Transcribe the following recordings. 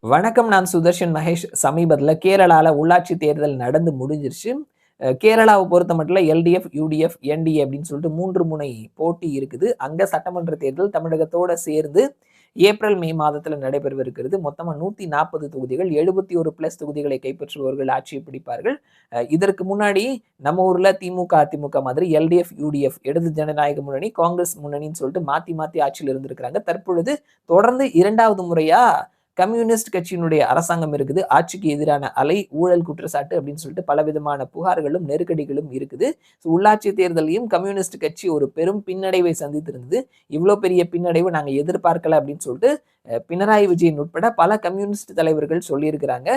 வணக்கம். நான் சுதர்ஷன் மகேஷ். சமீபத்துல கேரளால உள்ளாட்சி தேர்தல் நடந்து முடிஞ்சிருச்சு. கேரளாவை பொறுத்த மட்டும் எல்டிஎஃப், யுடிஎஃப், என்டிஏ அப்படின்னு சொல்லிட்டு 3 முனை போட்டி இருக்குது. அங்க சட்டமன்ற தேர்தல் தமிழகத்தோட சேர்ந்து ஏப்ரல், மே மாதத்துல நடைபெறவிருக்கிறது. மொத்தமா 140 தொகுதிகள், 71 பிளஸ் தொகுதிகளை கைப்பற்றுபவர்கள் ஆட்சியை பிடிப்பார்கள். இதற்கு முன்னாடி நம்ம ஊர்ல திமுக, அதிமுக மாதிரி எல்டிஎஃப், யுடிஎஃப், இடது ஜனநாயக முன்னணி, காங்கிரஸ் முன்னணின்னு சொல்லிட்டு மாத்தி மாத்தி ஆட்சியில் இருந்திருக்கிறாங்க. தற்பொழுது தொடர்ந்து 2வது முறையா கம்யூனிஸ்ட் கட்சியினுடைய அரசாங்கம் இருக்குது. ஆட்சிக்கு எதிரான அலை, ஊழல் குற்றச்சாட்டு அப்படின்னு சொல்லிட்டு பலவிதமான புகார்களும் நெருக்கடிகளும் இருக்குது. உள்ளாட்சி தேர்தலையும் கம்யூனிஸ்ட் கட்சி ஒரு பெரும் பின்னடைவை சந்தித்திருந்தது. இவ்வளோ பெரிய பின்னடைவு நாங்க எதிர்பார்க்கல அப்படின்னு சொல்லிட்டு பினராயி விஜயன் உட்பட பல கம்யூனிஸ்ட் தலைவர்கள் சொல்லியிருக்கிறாங்க.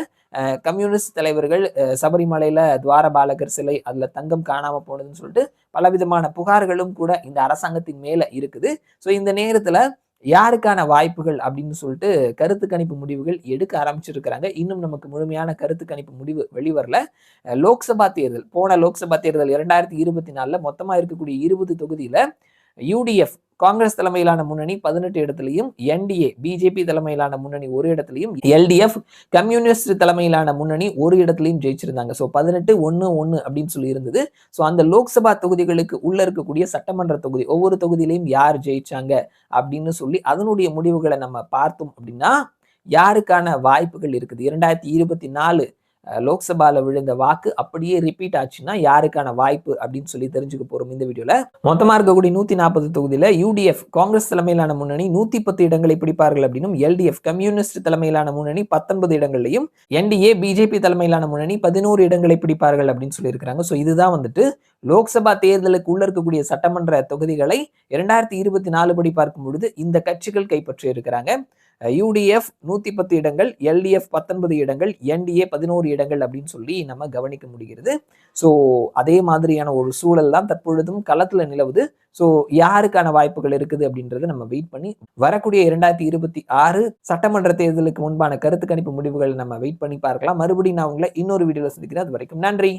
கம்யூனிஸ்ட் தலைவர்கள் சபரிமலையில துவாரபாலகர் சிலை அதுல தங்கம் காணாம போனதுன்னு சொல்லிட்டு பலவிதமான புகார்களும் கூட இந்த அரசாங்கத்தின் மேல இருக்குது. ஸோ இந்த நேரத்துல யாருக்கான வாய்ப்புகள் அப்படின்னு சொல்லிட்டு கருத்து கணிப்பு முடிவுகள் எடுக்க ஆரம்பிச்சிருக்கிறாங்க. இன்னும் நமக்கு முழுமையான கருத்து கணிப்பு முடிவு வெளிவரல. லோக்சபா தேர்தல், போன லோக்சபா தேர்தல் 2024 மொத்தமா இருக்கக்கூடிய 20 தொகுதியில யுடிஎஃப் காங்கிரஸ் தலைமையிலான முன்னணி 18 இடத்திலையும், என்டிஏ பிஜேபி தலைமையிலான முன்னணி ஒரு இடத்திலையும், எல்டிஎஃப் கம்யூனிஸ்ட் தலைமையிலான முன்னணி ஒரு இடத்திலையும் ஜெயிச்சிருந்தாங்க. ஸோ 18-1-1 அப்படின்னு சொல்லி இருந்தது. ஸோ அந்த லோக்சபா தொகுதிகளுக்கு உள்ள இருக்கக்கூடிய சட்டமன்ற தொகுதி ஒவ்வொரு தொகுதியிலையும் யார் ஜெயிச்சாங்க அப்படின்னு சொல்லி அதனுடைய முடிவுகளை நம்ம பார்த்தோம் அப்படின்னா யாருக்கான வாய்ப்புகள் இருக்குது. 2024 லோக்சபால விழுந்த வாக்கு அப்படியே ரிப்பீட் ஆச்சுன்னா யாருக்கான வாய்ப்பு அப்படின்னு சொல்லி தெரிஞ்சுக்க போறோம் இந்த வீடியோல. மொத்தமா இருக்கக்கூடிய 140 தொகுதியில யுடிஎஃப் காங்கிரஸ் தலைமையிலான முன்னணி 110 இடங்களை பிடிப்பார்கள் அப்படின்னும், எல்டிஎஃப் கம்யூனிஸ்ட் தலைமையிலான முன்னணி 19 இடங்களையும், என்டிஏ பிஜேபி தலைமையிலான முன்னணி 11 இடங்களை பிடிப்பார்கள் அப்படின்னு சொல்லி இருக்காங்க. ஸோ இதுதான் வந்துட்டு லோக்சபா தேர்தலுக்கு உள்ள இருக்கக்கூடிய சட்டமன்ற தொகுதிகளை 2024 படி பார்க்கும் பொழுது இந்த கட்சிகள் கைப்பற்றி இருக்கிறாங்க. யுடிஎஃப் 110 இடங்கள், எல்டிஎஃப் 19 இடங்கள், என்டிஏ 11 இடங்கள் அப்படின்னு சொல்லி நம்ம கவனிக்க முடிகிறது. ஸோ அதே மாதிரியான ஒரு சூழல் தான் தற்பொழுதும் களத்துல நிலவுது. ஸோ யாருக்கான வாய்ப்புகள் இருக்குது அப்படின்றத நம்ம வெயிட் பண்ணி வரக்கூடிய 2026 சட்டமன்ற தேர்தலுக்கு முன்பான கருத்து கணிப்பு முடிவுகளை நம்ம வெயிட் பண்ணி பார்க்கலாம். மறுபடியும் நான் உங்களை இன்னொரு வீடியோல சந்திக்கிறேன். அது வரைக்கும் நன்றி.